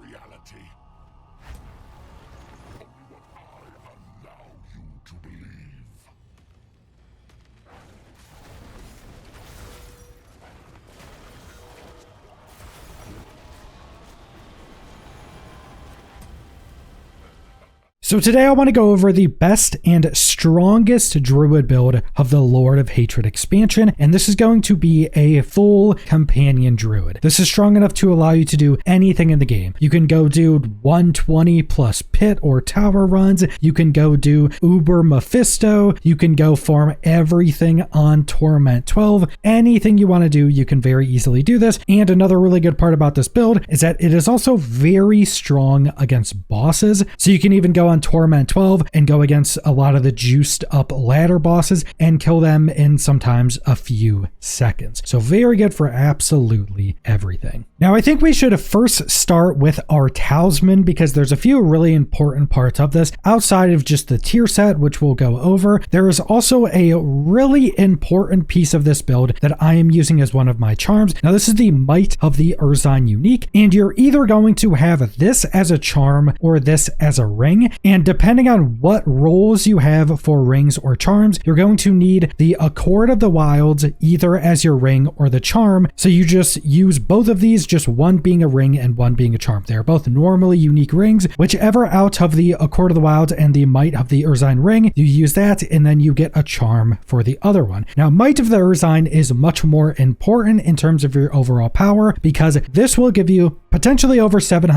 reality. Only what I allow you to believe. So today I want to go over the best and strongest Druid build of the Lord of Hatred expansion, and this is going to be a full companion Druid. This is strong enough to allow you to do anything in the game. You can go do 120 plus pit or tower runs, you can go do Uber Mephisto, you can go farm everything on Torment 12, anything you want to do, you can very easily do this. And another really good part about this build is that it is also very strong against bosses, so you can even go on Torment 12 and go against a lot of the juiced up ladder bosses and kill them in sometimes a few seconds. So very good for absolutely everything. Now I think we should first start with our Talisman because there's a few really important parts of this outside of just the tier set, which we'll go over. There is also a really important piece of this build that I am using as one of my charms. Now this is the Might of the Urzine unique, and you're either going to have this as a charm or this as a ring. And depending on what roles you have for rings or charms, you're going to need the Accord of the Wilds either as your ring or the charm. So you just use both of these, just one being a ring and one being a charm. They're both normally unique rings. Whichever out of the Accord of the Wilds and the Might of the Urzine ring, you use that and then you get a charm for the other one. Now, Might of the Urzine is much more important in terms of your overall power because this will give you potentially over 700%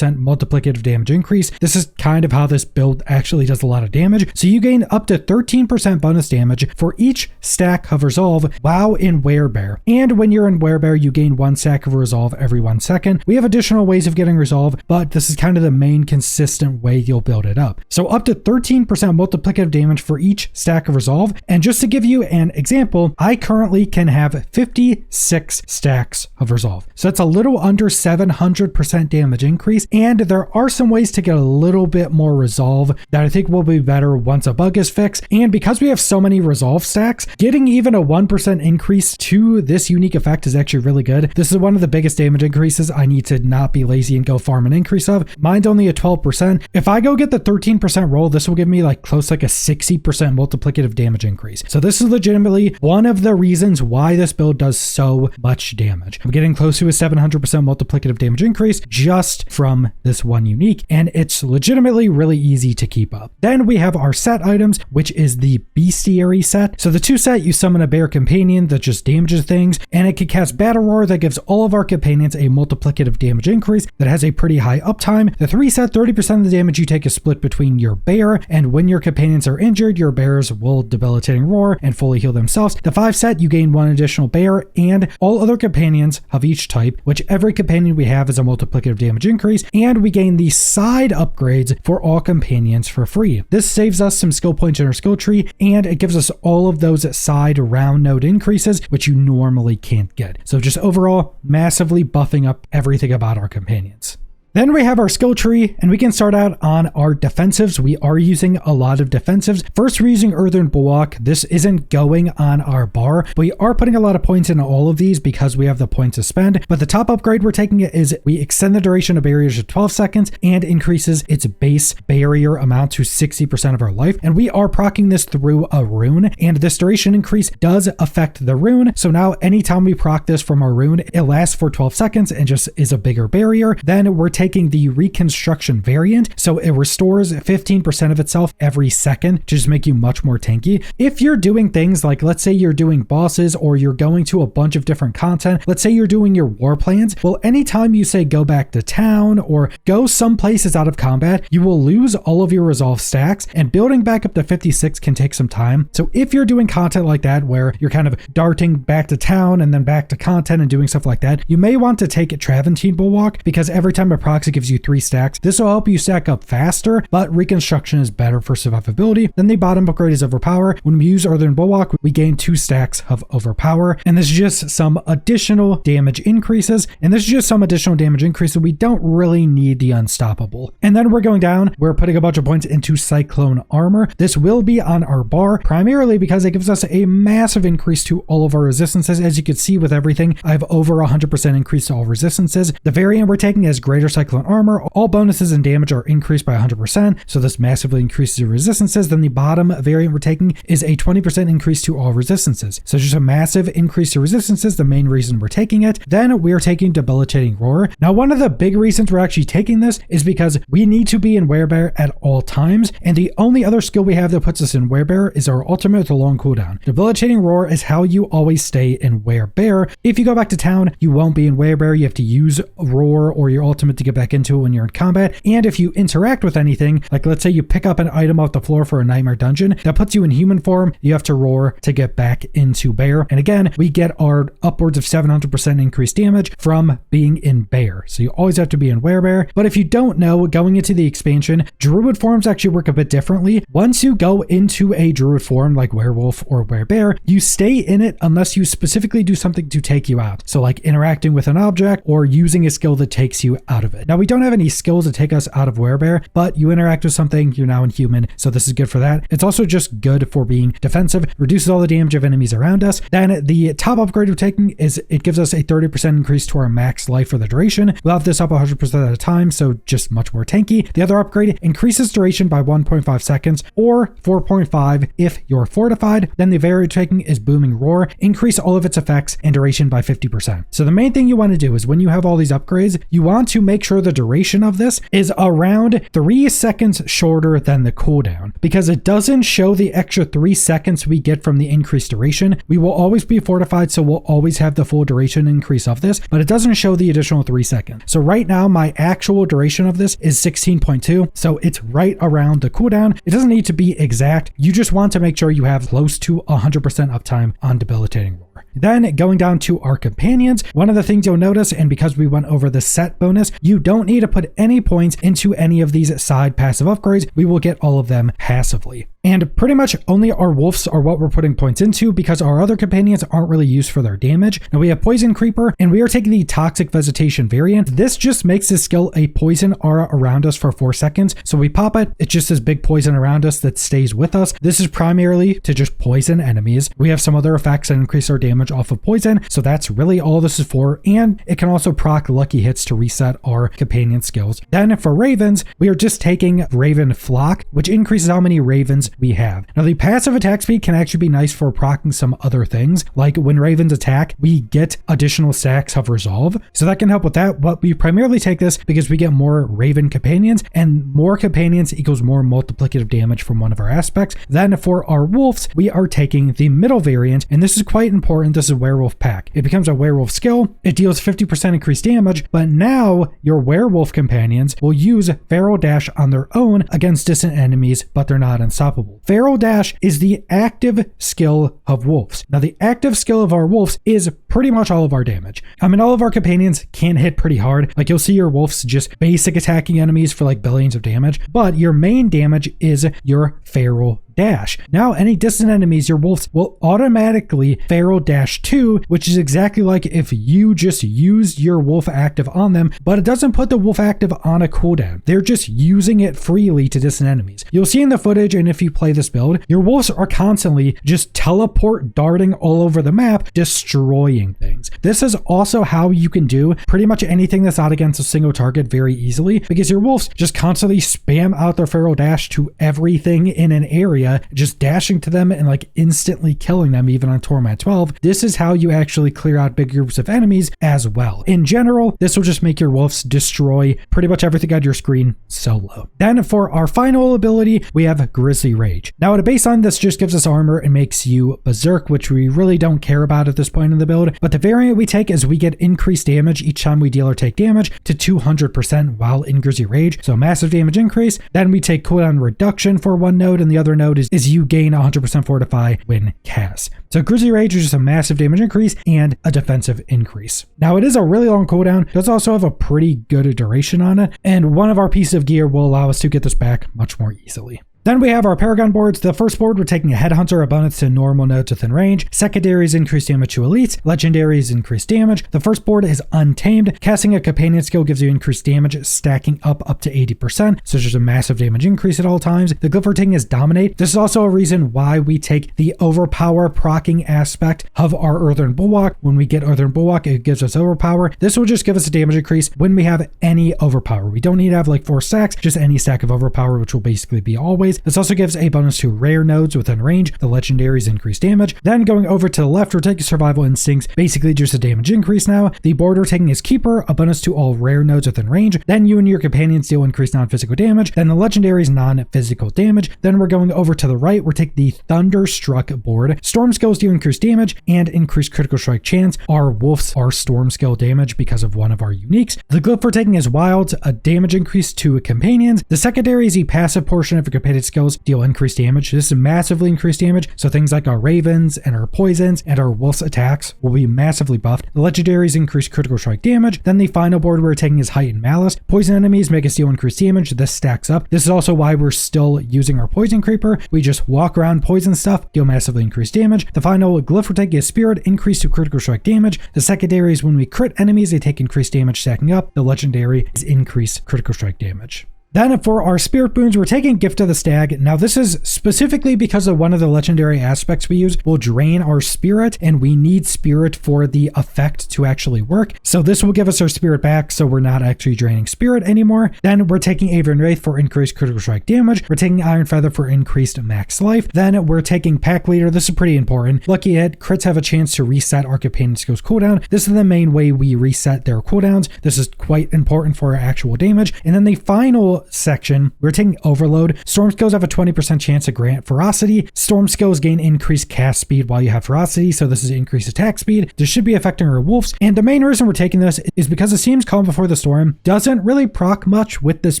multiplicative damage increase. This is kind of how this build actually does a lot of damage. So you gain up to 13% bonus damage for each stack of Resolve while in Werebear. And when you're in Werebear, you gain 1 stack of Resolve every 1 second. We have additional ways of getting Resolve, but this is kind of the main consistent way you'll build it up. So up to 13% multiplicative damage for each stack of Resolve. And just to give you an example, I currently can have 56 stacks of Resolve. So that's a little under 700% damage increase. And there are some ways to get a little bit more Resolve that I think will be better once a bug is fixed. And because we have so many Resolve stacks, getting even a 1% increase to this unique effect is actually really good. This is one of the biggest damage increases I need to not be lazy and go farm an increase of. Mine's only a 12%. If I go get the 13% roll, this will give me like close like a 60% multiplicative damage increase. So this is legitimately one of the reasons why this build does so much damage. I'm getting close to a 700% multiplicative damage increase just from this one unique, and it's legitimately really easy to keep up. Then we have our set items, which is the Bestiary set. So the 2 set, you summon a bear companion that just damages things, and it can cast Battle Roar that gives all of our companions a multiplicative damage increase that has a pretty high uptime. The 3 set, 30% of the damage you take is split between your bear, and when your companions are injured, your bears will debilitating roar and fully heal themselves. The 5 set, you gain 1 additional bear and all other companions of each type, which every companion we have is a multiplicative damage increase, and we gain the side upgrades for all companions for free. This saves us some skill points in our skill tree, and it gives us all of those side round node increases, which you normally can't get. So just overall, massively buffing up everything about our companions. Then we have our skill tree, and we can start out on our defensives. We are using a lot of defensives. First, we're using Earthen Bulwark. This isn't going on our bar, but we are putting a lot of points into all of these because we have the points to spend. But the top upgrade we're taking is we extend the duration of barriers to 12 seconds and increases its base barrier amount to 60% of our life. And we are proccing this through a rune, and this duration increase does affect the rune. So now anytime we proc this from our rune, it lasts for 12 seconds and just is a bigger barrier. Then we're taking the reconstruction variant, so it restores 15% of itself every second to just make you much more tanky. If you're doing things like, let's say you're doing bosses or you're going to a bunch of different content, let's say you're doing your war plans, well, anytime you say go back to town or go some places out of combat, you will lose all of your resolve stacks, and building back up to 56 can take some time. So if you're doing content like that where you're kind of darting back to town and then back to content and doing stuff like that, you may want to take Traventine Bulwark, because every time a proxy gives you 3 stacks. This will help you stack up faster, but reconstruction is better for survivability. Then the bottom upgrade is overpower. When we use Earthen Bulwark, we gain 2 stacks of overpower, and this is just some additional damage increases, we don't really need the unstoppable. And then we're going down, we're putting a bunch of points into Cyclone Armor. This will be on our bar, primarily because it gives us a massive increase to all of our resistances. As you can see with everything, I have over 100% increase to all resistances. The variant we're taking is Greater Cyclone armor, all bonuses and damage are increased by 100%, so this massively increases your resistances. Then the bottom variant we're taking is a 20% increase to all resistances. So just a massive increase to resistances, the main reason we're taking it. Then we're taking Debilitating Roar. Now, one of the big reasons we're actually taking this is because we need to be in Werebear at all times, and the only other skill we have that puts us in Werebear is our ultimate with a long cooldown. Debilitating Roar is how you always stay in Werebear. If you go back to town, you won't be in Werebear. You have to use Roar or your ultimate to get back into it when you're in combat. And if you interact with anything, like let's say you pick up an item off the floor for a Nightmare Dungeon, that puts you in human form, you have to Roar to get back into Bear. And again, we get our upwards of 700% increased damage from being in Bear. So you always have to be in Werebear. But if you don't know, going into the expansion, Druid forms actually work a bit differently. Once you go into a Druid form like Werewolf or Werebear, you stay in it unless you specifically do something to take you out. So like interacting with an object or using a skill that takes you out of it. Now we don't have any skills to take us out of Werebear, but you interact with something, you're now in human. So this is good for that. It's also just good for being defensive, reduces all the damage of enemies around us. Then the top upgrade we're taking is it gives us a 30% increase to our max life for the duration. We'll have this up 100% at a time, so just much more tanky. The other upgrade increases duration by 1.5 seconds or 4.5 if you're fortified. Then the variant we're taking is Booming Roar, increase all of its effects and duration by 50%. So the main thing you want to do is when you have all these upgrades, you want to make sure the duration of this is around 3 seconds shorter than the cooldown, because it doesn't show the extra 3 seconds we get from the increased duration. We will always be fortified, so we'll always have the full duration increase of this, but it doesn't show the additional 3 seconds. So right now, my actual duration of this is 16.2, so it's right around the cooldown. It doesn't need to be exact. You just want to make sure you have close to 100% uptime on Debilitating Roar. Then going down to our companions, one of the things you'll notice, and because we went over the set bonus, you don't need to put any points into any of these side passive upgrades. We will get all of them passively. And pretty much only our wolves are what we're putting points into because our other companions aren't really used for their damage. Now we have Poison Creeper and we are taking the Toxic Visitation variant. This just makes this skill a poison aura around us for 4 seconds. So we pop it, it's just this big poison around us that stays with us. This is primarily to just poison enemies. We have some other effects that increase our damage off of poison. So that's really all this is for. And it can also proc lucky hits to reset our companion skills. Then for ravens, we are just taking Raven Flock, which increases how many ravens we have. Now the passive attack speed can actually be nice for proccing some other things, like when ravens attack we get additional stacks of resolve, so that can help with that. But we primarily take this because we get more raven companions, and more companions equals more multiplicative damage from one of our aspects. Then for our wolves, we are taking the middle variant, and this is quite important. This is Werewolf Pack. It becomes a werewolf skill. It deals 50% increased damage, but now your werewolf companions will use Feral Dash on their own against distant enemies, but they're not unstoppable. Feral Dash is the active skill of wolves. Now the active skill of our wolves is pretty much all of our damage. I mean, all of our companions can hit pretty hard. Like you'll see your wolves just basic attacking enemies for like billions of damage, but your main damage is your Feral Dash. Now any distant enemies, your wolves will automatically Feral Dash too, which is exactly like if you just used your wolf active on them, but it doesn't put the wolf active on a cooldown. They're just using it freely to distant enemies. You'll see in the footage, and if you play this build, your wolves are constantly just teleport darting all over the map, destroying things. This is also how you can do pretty much anything that's not against a single target very easily, because your wolves just constantly spam out their Feral Dash to everything in an area, just dashing to them and like instantly killing them even on Torment 12. This is how you actually clear out big groups of enemies as well. In general, this will just make your wolves destroy pretty much everything on your screen solo. Then for our final ability, we have Grizzly Rage. Now at a baseline, this just gives us armor and makes you berserk, which we really don't care about at this point in the build, but the variant we take is we get increased damage each time we deal or take damage to 200% while in Grizzly Rage, so massive damage increase. Then we take cooldown reduction for one node, and the other node is you gain 100% fortify when cast. So Grizzly Rage is just a massive damage increase and a defensive increase. Now it is a really long cooldown, it does also have a pretty good duration on it, and one of our pieces of gear will allow us to get this back much more easily. Then we have our Paragon boards. The first board, we're taking a Headhunter, a bonus to normal nodes within range. Secondaries increase damage to elites. Legendaries increase damage. The first board is Untamed. Casting a companion skill gives you increased damage, stacking up to 80%. So there's a massive damage increase at all times. The glyph we're taking is Dominate. This is also a reason why we take the Overpower procking aspect of our Earthen Bulwark. When we get Earthen Bulwark, it gives us Overpower. This will just give us a damage increase when we have any Overpower. We don't need to have like 4 stacks, just any stack of Overpower, which will basically be always. This also gives a bonus to rare nodes within range. The legendaries increase damage. Then going over to the left, we're taking Survival Instincts, basically just a damage increase now. The board we're taking is Keeper, a bonus to all rare nodes within range. Then you and your companions deal increased non-physical damage. Then the legendaries non-physical damage. Then we're going over to the right, we're taking the Thunderstruck board. Storm skills deal increased damage and increased critical strike chance. Our wolves are storm skill damage because of one of our uniques. The glyph we're taking is Wild, a damage increase to companions. The secondary is the passive portion of your companion skills deal increased damage. This is massively increased damage, so things like our ravens and our poisons and our wolf's attacks will be massively buffed. The legendaries increase critical strike damage. Then the final board we're taking is Heightened Malice. Poison enemies make us deal increased damage. This stacks up. This is also why we're still using our Poison Creeper. We just walk around poison stuff, deal massively increased damage. The final glyph we're taking is Spirit, increase to critical strike damage. The secondary is when we crit enemies, they take increased damage stacking up. The legendary is increased critical strike damage. Then for our Spirit Boons, we're taking Gift of the Stag. Now this is specifically because of one of the legendary aspects we use will drain our spirit, and we need spirit for the effect to actually work. So this will give us our spirit back, so we're not actually draining spirit anymore. Then we're taking Avian Wraith for increased critical strike damage. We're taking Iron Feather for increased max life. Then we're taking Pack Leader. This is pretty important. Lucky hit, crits have a chance to reset our companion skills cooldown. This is the main way we reset their cooldowns. This is quite important for our actual damage. And then the final section, we're taking Overload. Storm skills have a 20% chance to grant ferocity. Storm skills gain increased cast speed while you have ferocity, so this is increased attack speed. This should be affecting our wolves, and the main reason we're taking this is because it seems Calm Before the Storm doesn't really proc much with this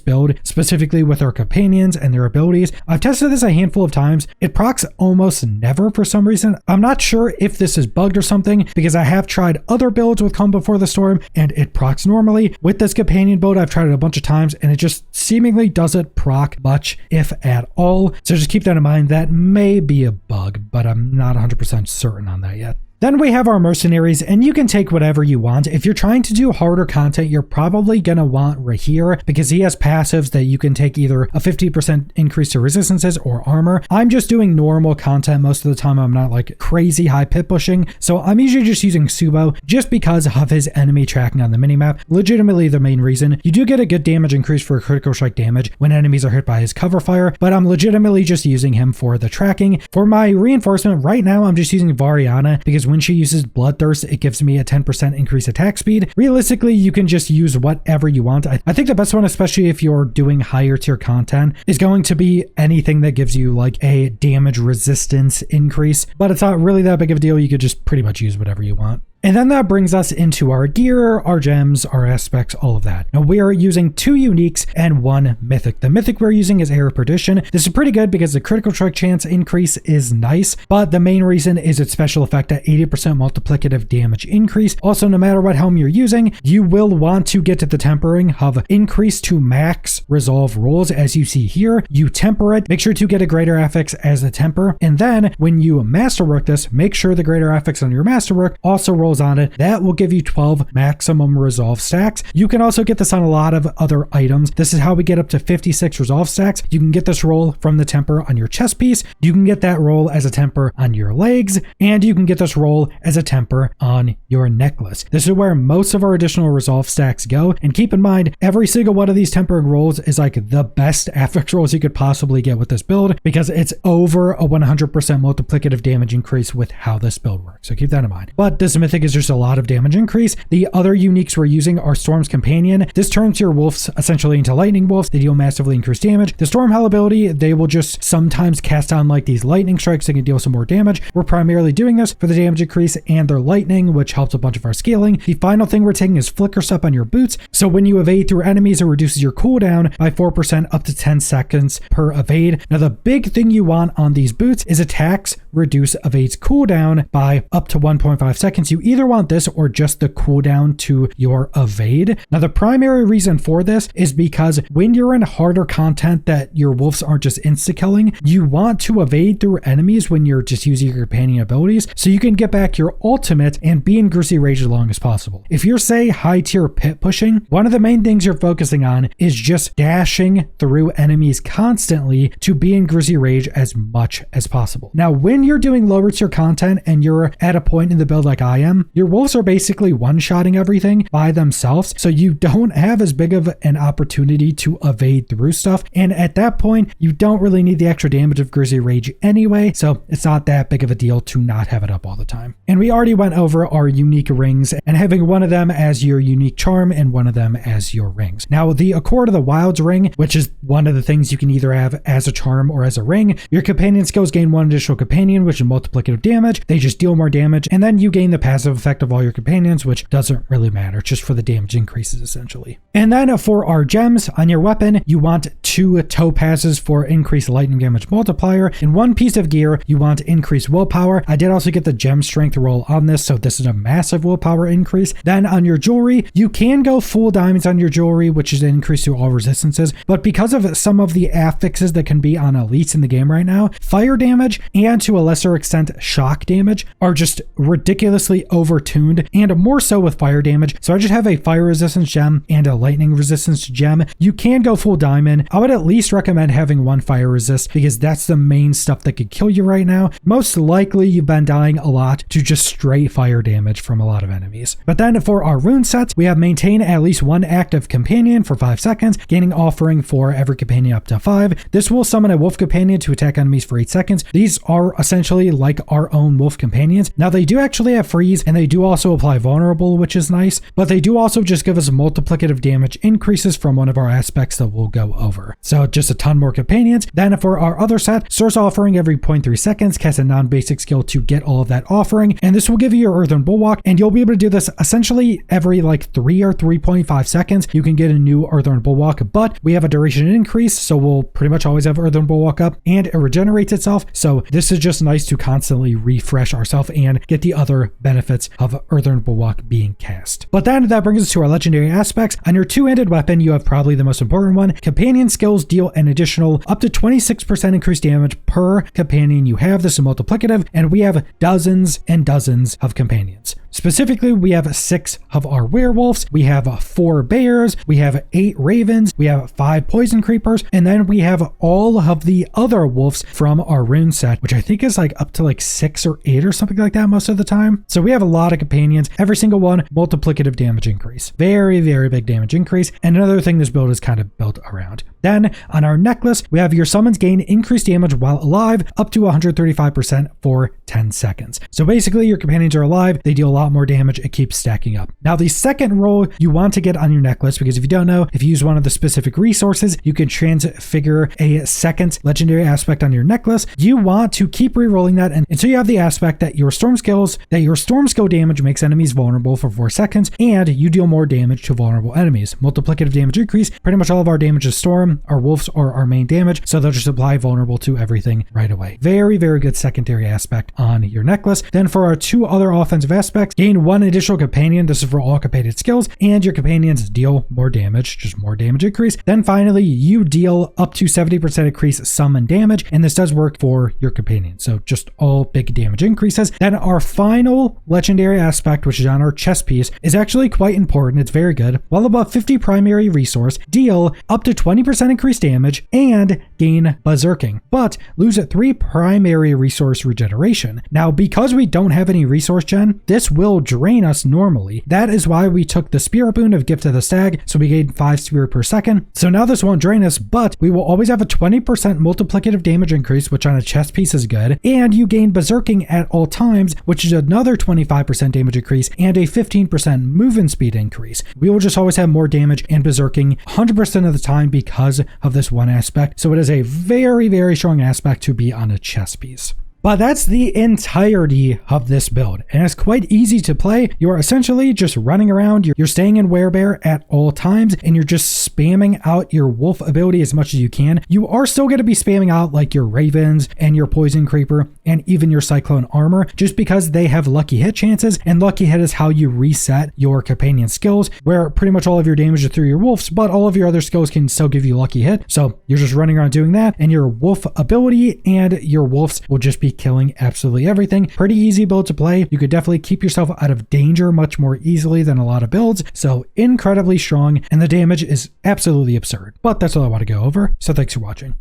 build, specifically with our companions and their abilities. I've tested this a handful of times. It procs almost never for some reason. I'm not sure if this is bugged or something, because I have tried other builds with Calm Before the Storm and it procs normally. With this companion build, I've tried it a bunch of times and it just seemingly doesn't proc much, if at all. So just keep that in mind. That may be a bug, but I'm not 100% certain on that yet. Then we have our mercenaries, and you can take whatever you want. If you're trying to do harder content, you're probably going to want Rahir because he has passives that you can take either a 50% increase to resistances or armor. I'm just doing normal content most of the time. I'm not like crazy high pit pushing. So I'm usually just using Subo just because of his enemy tracking on the minimap. Legitimately the main reason. You do get a good damage increase for critical strike damage when enemies are hit by his cover fire, but I'm legitimately just using him for the tracking. For my reinforcement right now, I'm just using Variana because when she uses Bloodthirst, it gives me a 10% increased attack speed. Realistically, you can just use whatever you want. I think the best one, especially if you're doing higher tier content, is going to be anything that gives you like a damage resistance increase, but it's not really that big of a deal. You could just pretty much use whatever you want. And then that brings us into our gear, our gems, our aspects, all of that. Now we are using 2 uniques and 1 mythic. The mythic we're using is Air of Perdition. This is pretty good because the critical strike chance increase is nice, but the main reason is its special effect at 80% multiplicative damage increase. Also, no matter what helm you're using, you will want to get to the tempering of increase to max resolve rolls. As you see here, you temper it. Make sure to get a greater affix as the temper. And then when you masterwork this, make sure the greater affix on your masterwork also rolls on it. That will give you 12 maximum resolve stacks. You can also get this on a lot of other items. This is how we get up to 56 resolve stacks. You can get this roll from the temper on your chest piece. You can get that roll as a temper on your legs, and you can get this roll as a temper on your necklace. This is where most of our additional resolve stacks go. And keep in mind, every single one of these tempering rolls is like the best affix rolls you could possibly get with this build because it's over a 100% multiplicative damage increase with how this build works. So keep that in mind. But this mythic is just a lot of damage increase. The other uniques we're using are Storm's Companion. This turns your wolves essentially into lightning wolves. They deal massively increased damage. The Storm Hell ability, they will just sometimes cast on like these lightning strikes. They can deal some more damage. We're primarily doing this for the damage increase and their lightning, which helps a bunch of our scaling. The final thing we're taking is Flicker Step on your boots. So when you evade through enemies, it reduces your cooldown by 4% up to 10 seconds per evade. Now the big thing you want on these boots is attacks reduce evade's cooldown by up to 1.5 seconds. You either want this or just the cooldown to your evade. Now, the primary reason for this is because when you're in harder content that your wolves aren't just insta-killing, you want to evade through enemies when you're just using your companion abilities so you can get back your ultimate and be in Grisly Rage as long as possible. If you're, say, high tier pit pushing, one of the main things you're focusing on is just dashing through enemies constantly to be in Grisly Rage as much as possible. Now, when you're doing lower tier content and you're at a point in the build like I am, your wolves are basically one-shotting everything by themselves, so you don't have as big of an opportunity to evade through stuff, and at that point, you don't really need the extra damage of Grisly Rage anyway, so it's not that big of a deal to not have it up all the time. And we already went over our unique rings and having one of them as your unique charm and one of them as your rings. Now, the Accord of the Wilds ring, which is one of the things you can either have as a charm or as a ring, your companion skills gain one additional companion, which is multiplicative damage. They just deal more damage, and then you gain the passive effect of all your companions, which doesn't really matter, just for the damage increases essentially. And then for our gems, on your weapon, you want 2 topazes for increased lightning damage multiplier, and 1 piece of gear, you want increased willpower. I did also get the gem strength roll on this, so this is a massive willpower increase. Then on your jewelry, you can go full diamonds on your jewelry, which is an increase to all resistances, but because of some of the affixes that can be on elites in the game right now, fire damage and to a lesser extent shock damage are just ridiculously overtuned, and more so with fire damage. So I just have a fire resistance gem and a lightning resistance gem. You can go full diamond. I would at least recommend having 1 fire resist because that's the main stuff that could kill you right now. Most likely you've been dying a lot to just straight fire damage from a lot of enemies. But then for our rune sets, we have maintain at least 1 active companion for 5 seconds, gaining offering for every companion up to 5. This will summon a wolf companion to attack enemies for 8 seconds. These are essentially like our own wolf companions. Now, they do actually have freeze, and they do also apply vulnerable, which is nice, but they do also just give us multiplicative damage increases from one of our aspects that we'll go over. So just a ton more companions. Then for our other set, source offering every 0.3 seconds, cast a non-basic skill to get all of that offering, and this will give you your Earthen Bulwark, and you'll be able to do this essentially every like 3 or 3.5 seconds. You can get a new Earthen Bulwark, but we have a duration increase, so we'll pretty much always have Earthen Bulwark up, and it regenerates itself, so this is just nice to constantly refresh ourselves and get the other benefits of Earthen Bulwark being cast. But then that brings us to our legendary aspects. On your two-handed weapon, you have probably the most important one. Companion skills deal an additional up to 26% increased damage per companion you have. This is multiplicative, and we have dozens and dozens of companions. Specifically, we have 6 of our werewolves, we have 4 bears, we have 8 ravens, we have 5 poison creepers, and then we have all of the other wolves from our rune set, which I think is like up to like 6 or 8 or something like that most of the time. So we have a lot of companions, every single one multiplicative damage increase. Very, very big damage increase, and another thing this build is kind of built around. Then on our necklace, we have your summons gain increased damage while alive up to 135% for 10 seconds. So basically your companions are alive, they deal a lot more damage, it keeps stacking up. Now the second roll you want to get on your necklace, because if you don't know, if you use one of the specific resources, you can transfigure a second legendary aspect on your necklace. You want to keep re-rolling that until you have the aspect that your storm skill damage makes enemies vulnerable for 4 seconds, and you deal more damage to vulnerable enemies. Multiplicative damage increase, pretty much all of our damage is storm. Our wolves are our main damage, so they'll just apply vulnerable to everything right away. Very, very good secondary aspect on your necklace. Then for our 2 other offensive aspects, gain 1 additional companion. This is for all companion skills, and your companions deal more damage, just more damage increase. Then finally, you deal up to 70% increase summon damage, and this does work for your companion. So just all big damage increases. Then our final legendary aspect, which is on our chest piece, is actually quite important. It's very good. While above 50 primary resource, deal up to 20% increased damage and gain berserking, but lose at 3 primary resource regeneration. Now, because we don't have any resource gen, this will drain us normally. That is why we took the spirit boon of Gift of the Stag, so we gain 5 spirit per second. So now this won't drain us, but we will always have a 20% multiplicative damage increase, which on a chest piece is good, and you gain berserking at all times, which is another 25% damage increase and a 15% movement speed increase. We will just always have more damage and berserking 100% of the time because of this one aspect, so it is a very, very strong aspect to be on a chess piece. But that's the entirety of this build, and it's quite easy to play. You're essentially just running around, you're staying in werebear at all times, and you're just spamming out your wolf ability as much as you can. You are still going to be spamming out like your ravens and your poison creeper and even your cyclone armor, just because they have lucky hit chances, and lucky hit is how you reset your companion skills, where pretty much all of your damage is through your wolves, but all of your other skills can still give you lucky hit. So you're just running around doing that, and your wolf ability and your wolves will just be killing absolutely everything. Pretty easy build to play. You could definitely keep yourself out of danger much more easily than a lot of builds. So incredibly strong, and the damage is absolutely absurd. But that's all I want to go over. So thanks for watching.